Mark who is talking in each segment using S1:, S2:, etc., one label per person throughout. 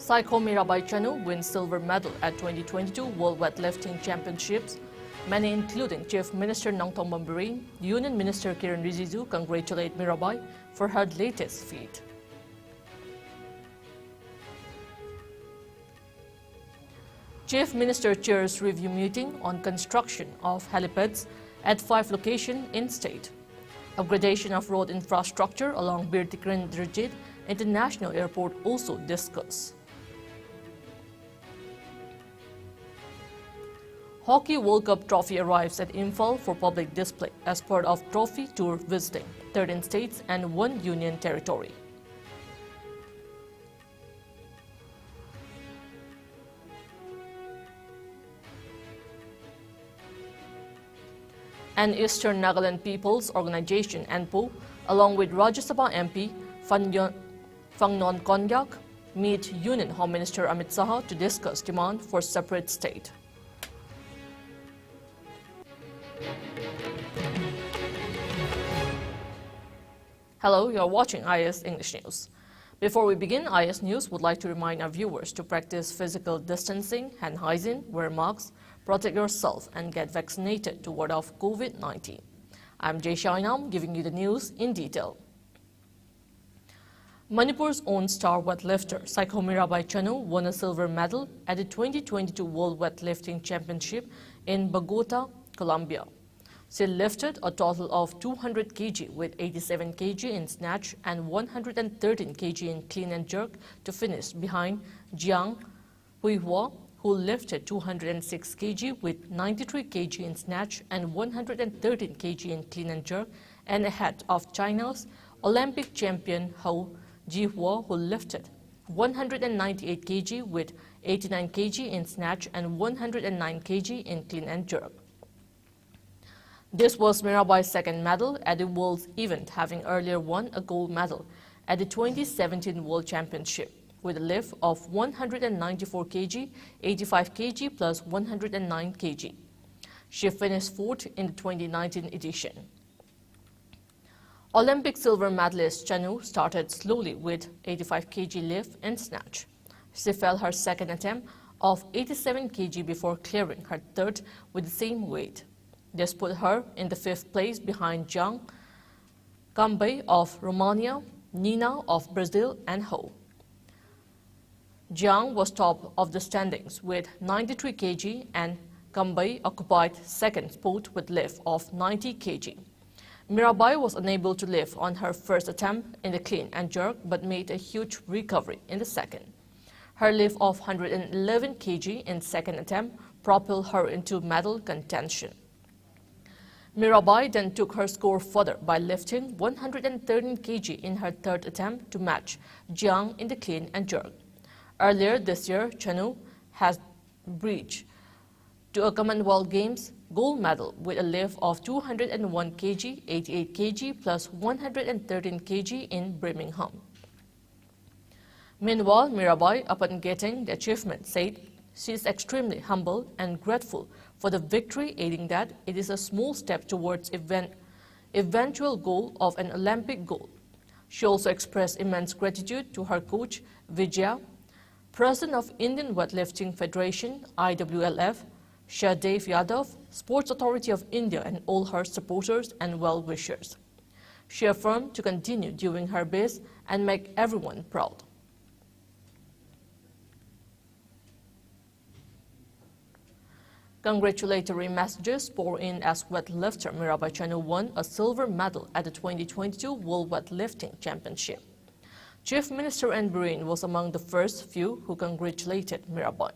S1: Psycho Mirabai Chanu wins silver medal at 2022 World Weightlifting Championships. Many, including Chief Minister Nongtong Bambarin, Union Minister Kiran Rijiju, congratulate Mirabai for her latest feat. Chief Minister chairs review meeting on construction of helipads at 5 locations in state. Upgradation of road infrastructure along Bir Tikrin Dirjit International Airport also discussed. Hockey World Cup trophy arrives at Imphal for public display as part of trophy tour visiting 13 states and 1 union territory. And Eastern Nagaland People's Organization (ANPO), along with Rajya Sabha MP Phangnon Konyak, meet Union Home Minister Amit Shah to discuss demand for separate state. Hello, you are watching IS English News. Before we begin, IS News would like to remind our viewers to practice physical distancing, hand hygiene, wear masks, protect yourself, and get vaccinated to ward off COVID-19. I'm JESSIA OINAM giving you the news in detail. Manipur's own star weightlifter Psycho Mirabai Chanu won a silver medal at the 2022 World Weightlifting Championship in Bogota, Colombia. She lifted a total of 200 kg with 87 kg in snatch and 113 kg in clean and jerk to finish behind Jiang Huihua, who lifted 206 kg with 93 kg in snatch and 113 kg in clean and jerk, and ahead of China's Olympic champion Hou Jihua, who lifted 198 kg with 89 kg in snatch and 109 kg in clean and jerk. This was Mirabai's second medal at the World's event, having earlier won a gold medal at the 2017 World Championship with a lift of 194 kg, 85 kg plus 109 kg. She finished fourth in the 2019 edition. Olympic silver medalist Chanu started slowly with 85 kg lift and snatch. She fell her second attempt of 87 kg before clearing her third with the same weight. This put her in the 5th place behind Jiang Kambay of Romania, Nina of Brazil, and Hou. Jiang was top of the standings with 93 kg and Kambay occupied second spot with lift of 90 kg. Mirabai was unable to lift on her first attempt in the clean and jerk but made a huge recovery in the second. Her lift of 111 kg in second attempt propelled her into medal contention. Mirabai then took her score further by lifting 113 kg in her third attempt to match Jiang in the clean and jerk. Earlier this year, Chanu has breached to a Commonwealth Games gold medal with a lift of 201 kg, 88 kg plus 113 kg in Birmingham. Meanwhile, Mirabai, upon getting the achievement, said she is extremely humble and grateful for the victory, adding that it is a small step towards eventual goal of an Olympic gold. She also expressed immense gratitude to her coach, Vijaya, President of Indian Weightlifting Federation, IWLF, Shahdev Yadav, Sports Authority of India, and all her supporters and well-wishers. She affirmed to continue doing her best and make everyone proud. Congratulatory messages pour in as weightlifter Mirabai Chanu won a silver medal at the 2022 World Weightlifting Championship. Chief Minister Bambarin was among the first few who congratulated Mirabai.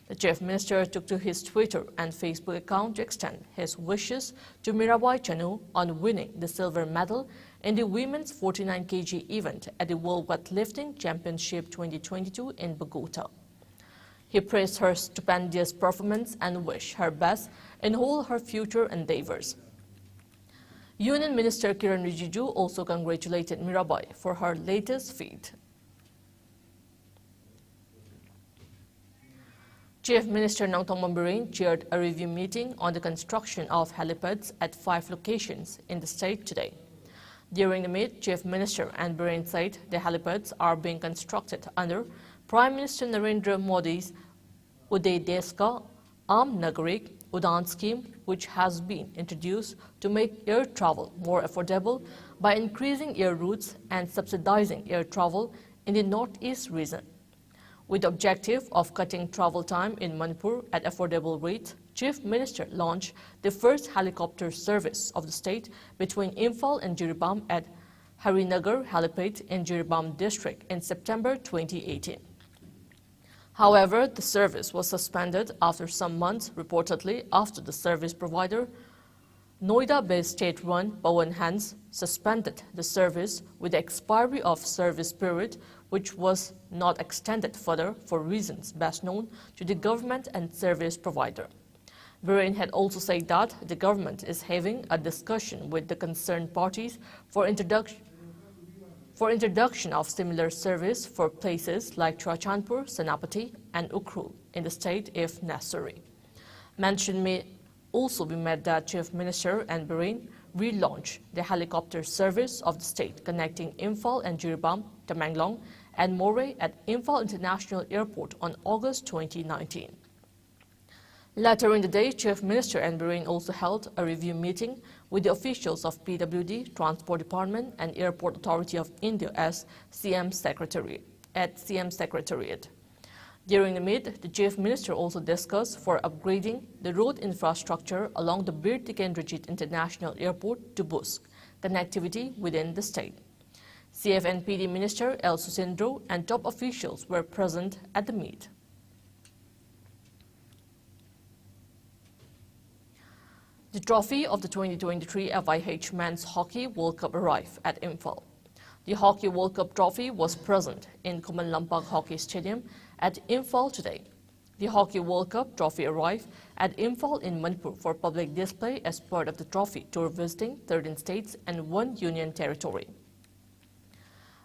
S1: The Chief Minister took to his Twitter and Facebook account to extend his wishes to Mirabai Chanu on winning the silver medal in the women's 49 kg event at the World Weightlifting Championship 2022 in Bogota. He praised her stupendous performance and wished her best in all her future endeavors. Union Minister Kiran Rijiju also congratulated Mirabai for her latest feat. Chief Minister Nongtong Bambarin chaired a review meeting on the construction of helipads at 5 locations in the state today. During the meet, Chief Minister and Biren said the helipads are being constructed under Prime Minister Narendra Modi's Uday Deska Aam Nagarik Udan scheme, which has been introduced to make air travel more affordable by increasing air routes and subsidizing air travel in the northeast region. With the objective of cutting travel time in Manipur at affordable rates, Chief Minister launched the first helicopter service of the state between Imphal and Jiribam at Harinagar Helipad in Jiribam district in September 2018. However, the service was suspended after some months, reportedly after the service provider, Noida-based state-run Pawan Hans, suspended the service with the expiry of service period, which was not extended further for reasons best known to the government and service provider. Biren had also said that the government is having a discussion with the concerned parties for introduction of similar service for places like Churachandpur, Senapati and Ukhrul in the state if necessary. Mention may also be made that Chief Minister and Biren relaunched the helicopter service of the state connecting Imphal and Jiribam, Tamenglong and Moreh at Imphal International Airport on August 2019. Later in the day, Chief Minister and Biren also held a review meeting with the officials of PWD, Transport Department and Airport Authority of India as CM Secretariat. During the meet, the Chief Minister also discussed for upgrading the road infrastructure along the Bir Tikendrajit International Airport to boost connectivity within the state. CFNPD Minister L. Susindro and top officials were present at the meet. The trophy of the 2023 FIH Men's Hockey World Cup arrived at Imphal. The Hockey World Cup trophy was present in Kuman Lampak Hockey Stadium at Imphal today. The Hockey World Cup trophy arrived at Imphal in Manipur for public display as part of the trophy tour visiting 13 states and 1 union territory.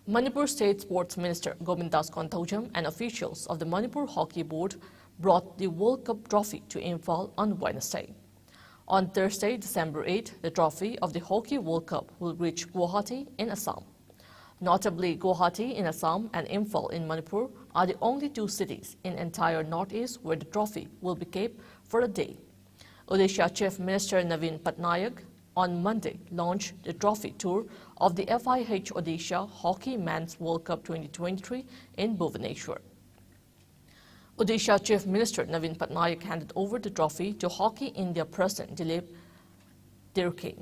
S1: Manipur State Sports Minister Govindas Kontaujam and officials of the Manipur Hockey Board brought the World Cup trophy to Imphal on Wednesday. On Thursday, December 8, the trophy of the Hockey World Cup will reach Guwahati in Assam. Notably, Guwahati in Assam and Imphal in Manipur are the only 2 cities in entire northeast where the trophy will be kept for a day. Odisha Chief Minister Naveen Patnaik on Monday launched the trophy tour of the FIH Odisha Hockey Men's World Cup 2023 in Bhubaneswar. Odisha Chief Minister Naveen Patnaik handed over the trophy to Hockey India President Dilip Dirkhe.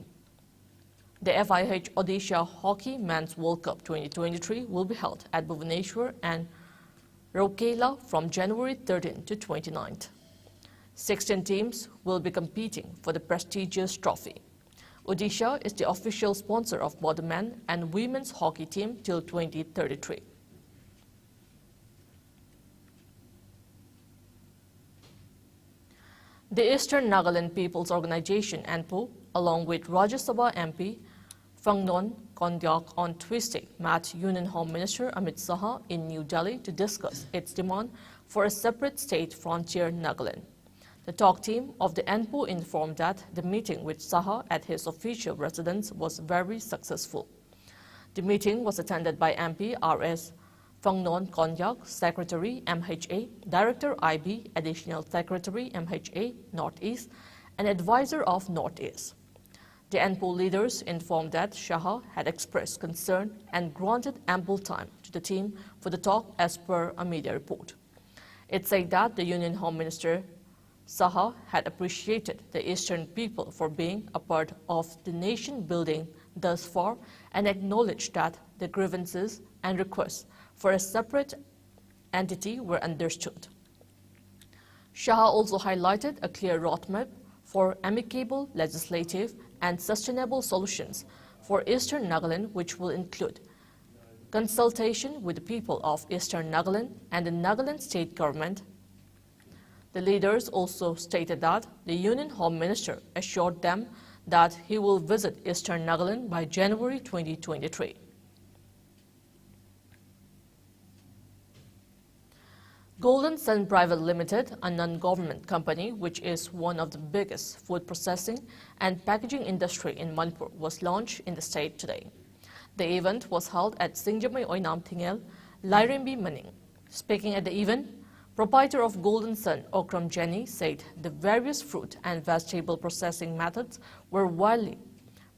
S1: The FIH Odisha Hockey Men's World Cup 2023 will be held at Bhubaneswar and Rourkela from January 13 to 29th. 16 teams will be competing for the prestigious trophy. Odisha is the official sponsor of both the men and women's hockey team till 2033. The Eastern Nagaland People's Organization (ENPO), along with Rajya Sabha MP Phangnon Kondyak on Tuesday, met Union Home Minister Amit Saha in New Delhi to discuss its demand for a separate state frontier Nagaland. The talk team of the ENPO informed that the meeting with Saha at his official residence was very successful. The meeting was attended by MP R.S. Phangnon Kondyak, Secretary MHA, Director IB, Additional Secretary MHA Northeast, and Advisor of Northeast. The ENPO leaders informed that Saha had expressed concern and granted ample time to the team for the talk as per a media report. It said that the Union Home Minister Saha had appreciated the Eastern people for being a part of the nation building thus far and acknowledged that the grievances and requests for a separate entity were understood. Saha also highlighted a clear roadmap for amicable, legislative and sustainable solutions for Eastern Nagaland, which will include consultation with the people of Eastern Nagaland and the Nagaland state government. The leaders also stated that the Union Home Minister assured them that he will visit Eastern Nagaland by January 2023. Golden Sun Private Limited, a non-government company which is one of the biggest food processing and packaging industry in Manipur, was launched in the state today. The event was held at Singjamai OINAM Thingel, Lairembi Maning. Speaking at the event, proprietor of Golden Sun, Okram Jenny, said the various fruit and vegetable processing methods were widely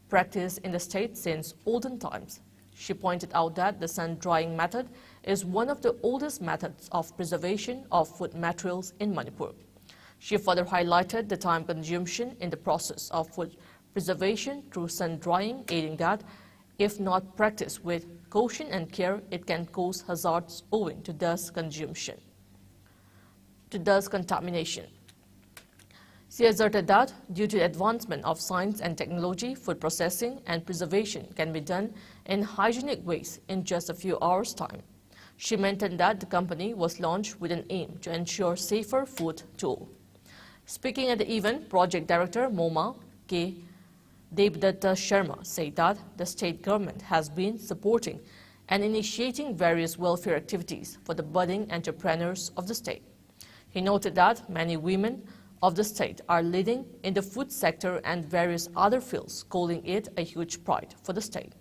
S1: practiced in the state since olden times. She pointed out that the sun-drying method is one of the oldest methods of preservation of food materials in Manipur. She further highlighted the time consumption in the process of food preservation through sun-drying, aiding that, if not practiced with caution and care, it can cause hazards owing to dust consumption, to dust contamination. She asserted that due to the advancement of science and technology, food processing and preservation can be done in hygienic ways in just a few hours' time. She maintained that the company was launched with an aim to ensure safer food to all. Speaking at the event, Project Director MoMA K. Devdatta Sharma said that the state government has been supporting and initiating various welfare activities for the budding entrepreneurs of the state. He noted that many women of the state are leading in the food sector and various other fields, calling it a huge pride for the state.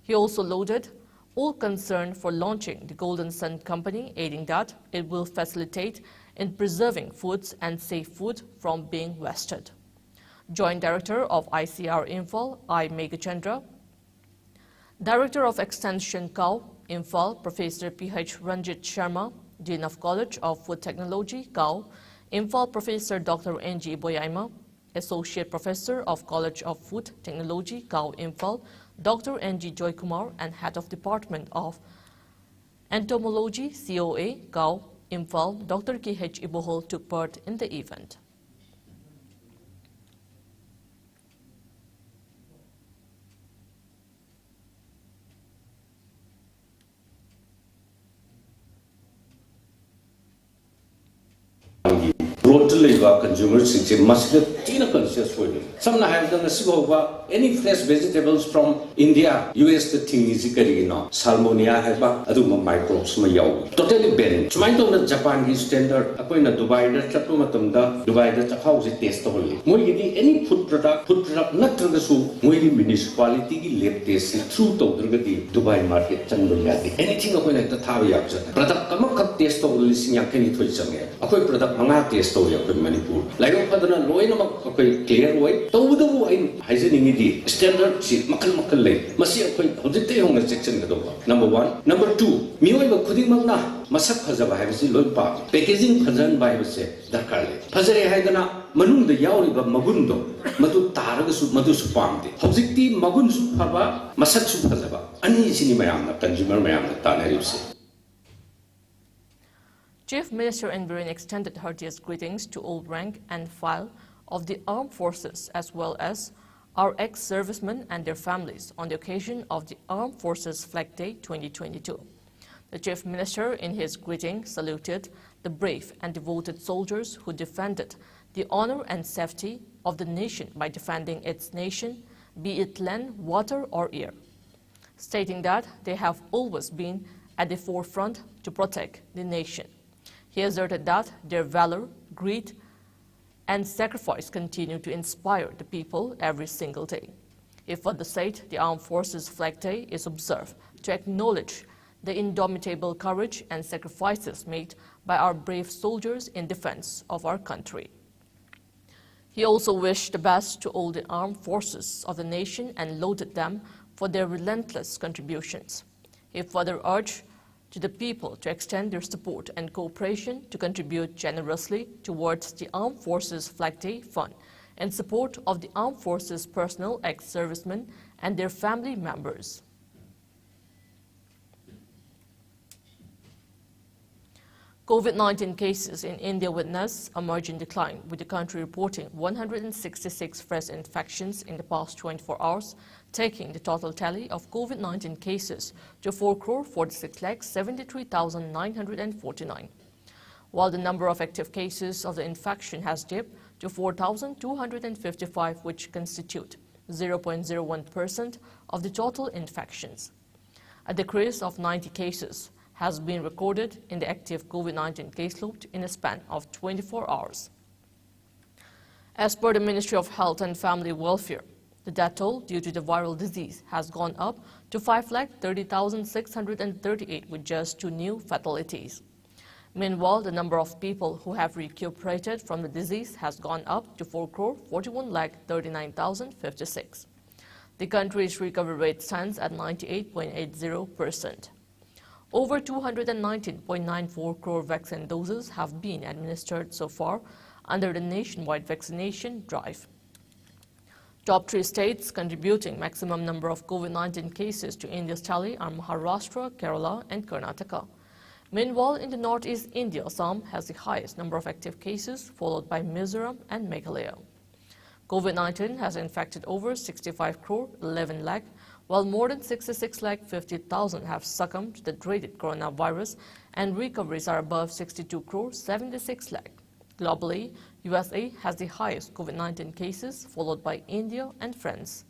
S1: He also lauded all concerned for launching the Golden Sun Company, aiding that it will facilitate in preserving foods and save food from being wasted. Joint Director of ICR Imphal, I. Megachandra, Director of Extension COW, Imphal, Professor P.H. Ranjit Sharma, Dean of College of Food Technology, COW, Imphal, Professor Dr. N.G. Boyaima, Associate Professor of College of Food Technology, COW, Imphal, Dr. N.G. Joykumar, and Head of Department of Entomology, COA, COW, Imphal, Dr. K.H. Ibohol took part in the event.
S2: Consumers must be conscious for them. Some have done any fresh vegetables from India, US, the thing is Salmonia have microbes. Totally banned. Japan standard, Dubai, Dubai, how is it taste only? Any food product, not the municipality lab taste through Dubai market. Anything like the Tavi product, come up taste of listening, can it with product manga taste of Manipur. Like Padana, Loina, clear way, Towu in hygienic standard sheet, Makal lake, Masia Hojite section. Number one. Number two, Miwa Kudimana, Masak Hazava has a low park, packaging Hazan by Dakar. Pazare Hagana, Manung the Yauriba Magundo, Madu Taragas Madus Pamdi, Hojiti Magun Pava, Masatsu Hazava, Uneasy Mayama, consumer Mayama, Tanaripsi.
S1: Chief Minister Environ extended heartiest greetings to all rank and file of the armed forces as well as our ex-servicemen and their families on the occasion of the Armed Forces Flag Day 2022. The Chief Minister in his greeting saluted the brave and devoted soldiers who defended the honor and safety of the nation by defending its nation, be it land, water or air, stating that they have always been at the forefront to protect the nation. He asserted that their valor, greed, and sacrifice continue to inspire the people every single day. He further said the Armed Forces Flag Day is observed to acknowledge the indomitable courage and sacrifices made by our brave soldiers in defense of our country. He also wished the best to all the armed forces of the nation and lauded them for their relentless contributions. He further urged to the people to extend their support and cooperation to contribute generously towards the Armed Forces Flag Day Fund in support of the Armed Forces personnel, ex-servicemen and their family members. COVID-19 cases in India witnessed a margin decline, with the country reporting 166 fresh infections in the past 24 hours, taking the total tally of COVID-19 cases to 4,46,73,949, while the number of active cases of the infection has dipped to 4,255, which constitute 0.01% of the total infections. A decrease of 90 cases has been recorded in the active COVID-19 caseload in a span of 24 hours. As per the Ministry of Health and Family Welfare, The death toll due to the viral disease has gone up to 530,638 with just 2 new fatalities. Meanwhile, the number of people who have recuperated from the disease has gone up to 4,41,39,056. The country's recovery rate stands at 98.80%. Over 219.94 crore vaccine doses have been administered so far under the nationwide vaccination drive. Top 3 states contributing maximum number of COVID-19 cases to India's tally are Maharashtra, Kerala, and Karnataka. Meanwhile, in the northeast India, Assam has the highest number of active cases, followed by Mizoram and Meghalaya. COVID-19 has infected over 65 crore 11 lakh, while more than 66 lakh 50,000 have succumbed to the dreaded coronavirus, and recoveries are above 62 crore 76 lakh. Globally, USA has the highest COVID-19 cases, followed by India and France.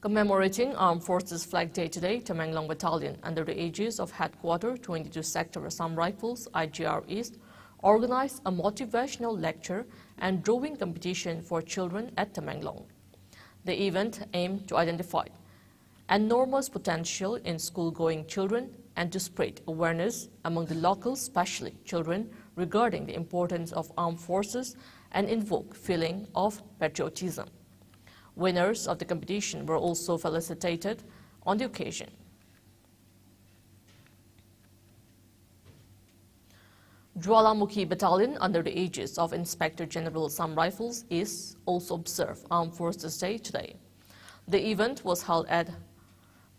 S1: Commemorating Armed Forces Flag Day today, Tamenglong Battalion, under the aegis of Headquarter 22 Sector Assam Rifles, IGR East, organized a motivational lecture and drawing competition for children at Tamenglong. The event aimed to identify enormous potential in school-going children and to spread awareness among the locals, especially children, regarding the importance of armed forces and invoke feeling of patriotism. Winners of the competition were also felicitated on the occasion. Jwalamukhi Battalion, under the aegis of Inspector General Assam Rifles, is also observed Armed Forces Day today. The event was held at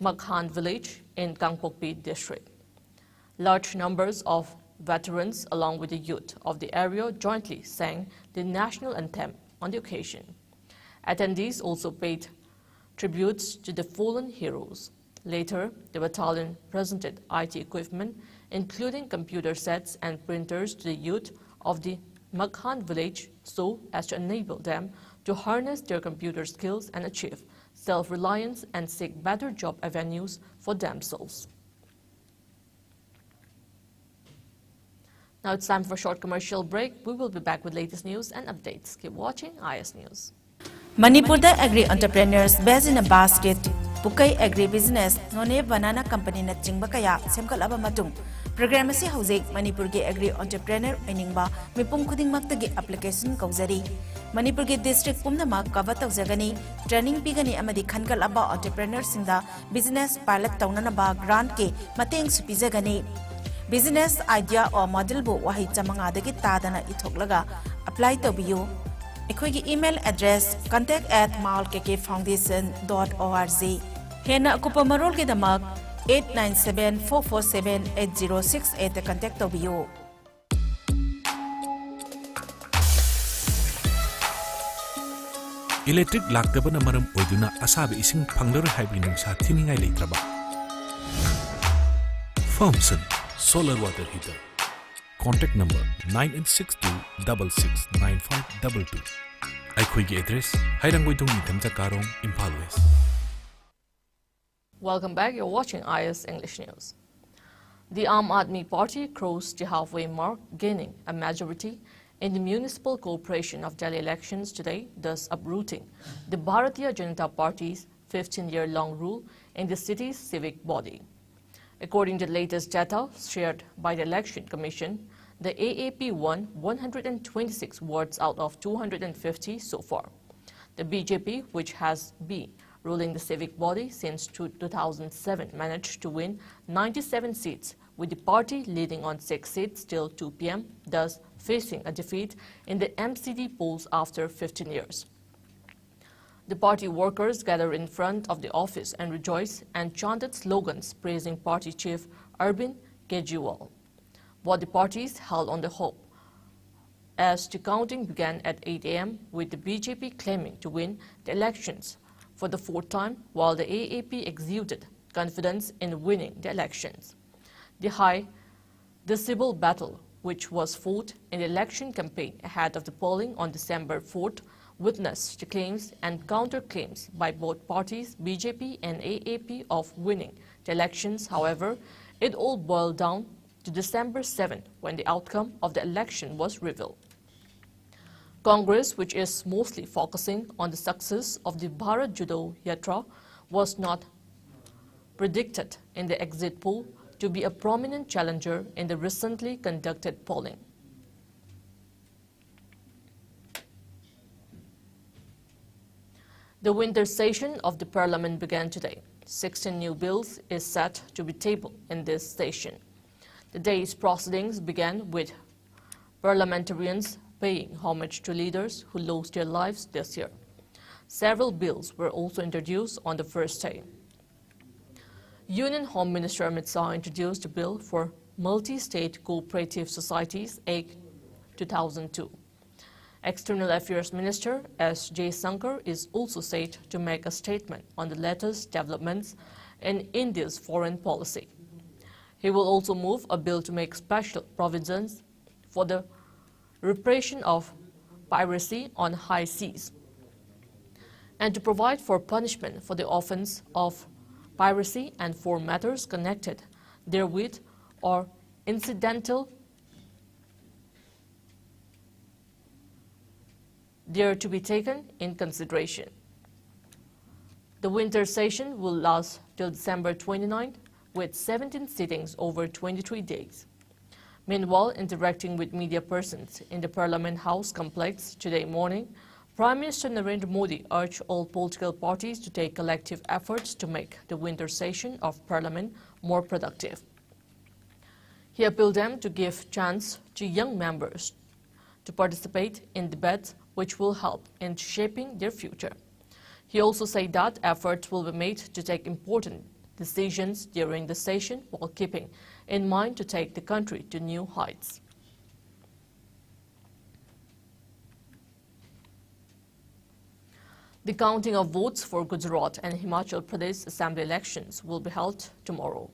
S1: Makhan village in Kangpokpi district. Large numbers of veterans along with the youth of the area jointly sang the national anthem on the occasion. Attendees also paid tributes to the fallen heroes. Later, the battalion presented IT equipment, including computer sets and printers, to the youth of the Makhan village so as to enable them to harness their computer skills and achieve self-reliance and seek better job avenues for themselves. Now it's time for a short commercial break. We will be back with latest news and updates. Keep watching IS News.
S3: Manipurda agri entrepreneurs based in a basket Pukai agri business none banana company na chingba kaya semkalaba matung program asi hauzik Manipur ge agri entrepreneur ainingba mipum khuding maktagi application kaujari Manipur ge district pumnamak cover tawjagani training pigani amadi khankalaba entrepreneur singda business pilot tawnanaba grant ke mateng supijagani business idea or model bu wahi chamanga dagi tadana ithoklaga apply tobiyu Equigi email address contact@malkkfoundation.org. Hena akupa marol ke damak 897-447-8068 contact tobiyo.
S4: Electric laktaba na maram oiduna asabi ising panglara hybrid nungsa thiningai leitraba. Thompson Solar Water Heater. Contact number 9862669522. Aikhoigi address Hairangwaidong Nitamja Karong, Impal West.
S1: Welcome back. You're watching IS English News. The Aam Aadmi Party crossed the halfway mark, gaining a majority in the Municipal Corporation of Delhi elections today, thus uprooting the Bharatiya Janata Party's 15-year-long rule in the city's civic body. According to the latest data shared by the Election Commission, the AAP won 126 wards out of 250 so far. The BJP, which has been ruling the civic body since 2007, managed to win 97 seats, with the party leading on 6 seats till 2 p.m., thus facing a defeat in the MCD polls after 15 years. The party workers gathered in front of the office and rejoiced and chanted slogans praising party chief Arvind Kejriwal. But the parties held on the hope as the counting began at 8 a.m. with the BJP claiming to win the elections for the 4th time, while the AAP exuded confidence in winning the elections. The civil battle, which was fought in the election campaign ahead of the polling on December 4th, witnessed the claims and counterclaims by both parties, BJP and AAP, of winning the elections. However, it all boiled down to December 7, when the outcome of the election was revealed. Congress, which is mostly focusing on the success of the Bharat Judo Yatra, was not predicted in the exit poll to be a prominent challenger in the recently conducted polling. The winter session of the Parliament began today. 16 new bills is set to be tabled in this session. The day's proceedings began with parliamentarians paying homage to leaders who lost their lives this year. Several bills were also introduced on the first day. Union Home Minister Amit Shah introduced a bill for Multi-State Cooperative Societies Act 2002. External Affairs Minister S. Jaishankar is also said to make a statement on the latest developments in India's foreign policy. He will also move a bill to make special provisions for the repression of piracy on high seas and to provide for punishment for the offence of piracy and for matters connected therewith or incidental there to be taken in consideration. The winter session will last till December 29 with 17 sittings over 23 days. Meanwhile, interacting with media persons in the Parliament House complex today morning, Prime Minister Narendra Modi urged all political parties to take collective efforts to make the winter session of Parliament more productive. He appealed them to give chance to young members to participate in debates which will help in shaping their future. He also said that efforts will be made to take important decisions during the session while keeping in mind to take the country to new heights. The counting of votes for Gujarat and Himachal Pradesh Assembly elections will be held tomorrow.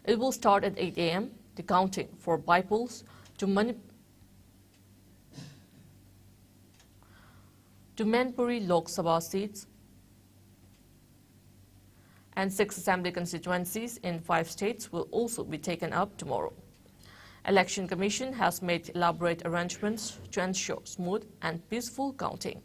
S1: It will start at 8 a.m. The counting for by-polls to Manipuri Lok Sabha seats and 6 assembly constituencies in 5 states will also be taken up tomorrow. Election Commission has made elaborate arrangements to ensure smooth and peaceful counting.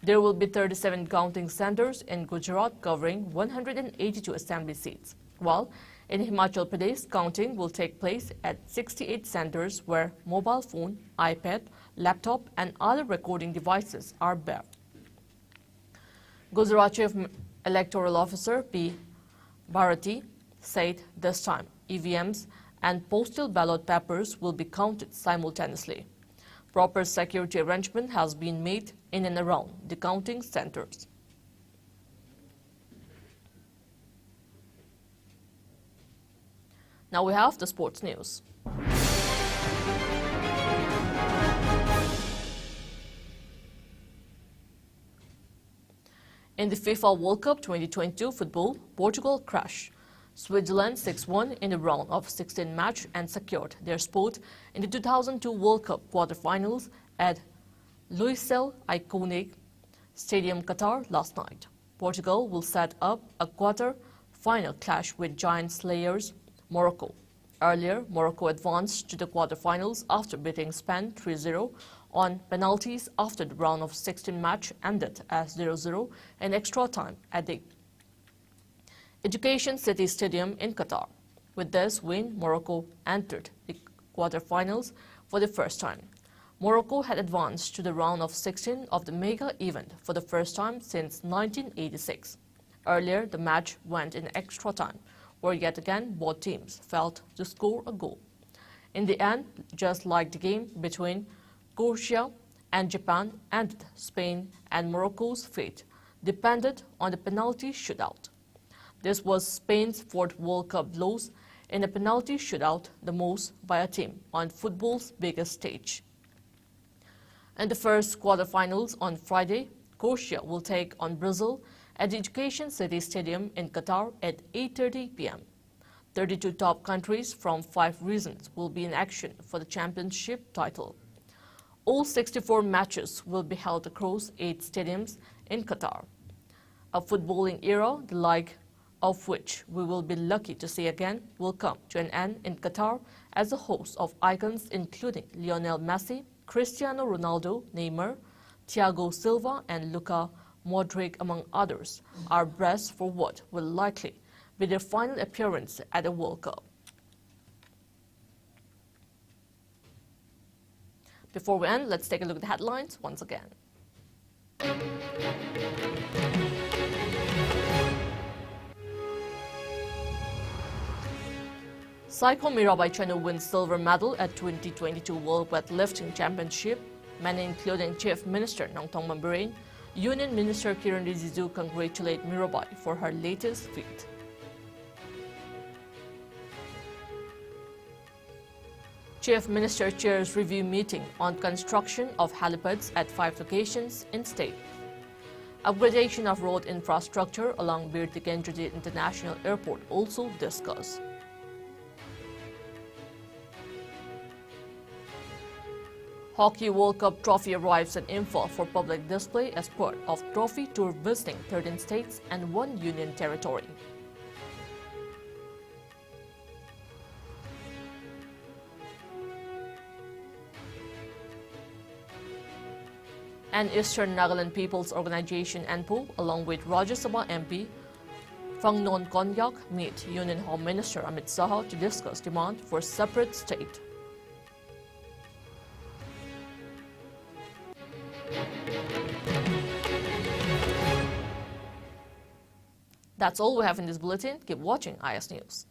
S1: There will be 37 counting centers in Gujarat covering 182 assembly seats, while in Himachal Pradesh, counting will take place at 68 centers where mobile phone, iPad, laptop and other recording devices are banned. Gujarat Chief Electoral Officer P. Bharati said this time EVMs and postal ballot papers will be counted simultaneously. Proper security arrangement has been made in and around the counting centers. Now we have the sports news. In the FIFA World Cup 2022 football, Portugal crushed Switzerland 6-1 in the round of 16 match and secured their spot in the 2002 World Cup quarterfinals at Lusail iconic Stadium, Qatar last night. Portugal will set up a quarter-final clash with giant slayers Morocco. Earlier, Morocco advanced to the quarterfinals after beating Spain 3-0 on penalties after the round of 16 match ended as 0-0 in extra time at the Education City Stadium in Qatar. With this win, Morocco entered the quarterfinals for the first time. Morocco had advanced to the round of 16 of the mega event for the first time since 1986. Earlier, the match went in extra time, where yet again both teams failed to score a goal. In the end, just like the game between Croatia and Japan ended, Spain and Morocco's fate depended on the penalty shootout. This was Spain's 4th World Cup loss in a penalty shootout, the most by a team on football's biggest stage. In the first quarterfinals on Friday, Croatia will take on Brazil at the Education City Stadium in Qatar at 8:30 p.m. 32 top countries from 5 regions will be in action for the championship title. All 64 matches will be held across 8 stadiums in Qatar. A footballing era, the like of which we will be lucky to see again, will come to an end in Qatar as a host of icons including Lionel Messi, Cristiano Ronaldo, Neymar, Thiago Silva and Luka Modric, among others, are braced for what will likely be their final appearance at the World Cup. Before we end, let's take a look at the headlines once again. Cyclone Mirabai Chanu wins silver medal at 2022 World Weightlifting Championship. Many, including Chief Minister Nongtong Mambirin, Union Minister Kiran Rijiju congratulate Mirabai for her latest feat. Chief Minister chairs review meeting on construction of helipads at 5 locations in state. Upgradation of road infrastructure along Bir Tikendra International Airport also discussed. Hockey World Cup trophy arrives in Imphal for public display as part of trophy tour visiting 13 states and 1 union territory. And Eastern Nagaland People's Organization (NPO), along with Rajya Sabha MP Phangnon Konyak, meet Union Home Minister Amit Saha to discuss demand for separate state. That's all we have in this bulletin. Keep watching IS News.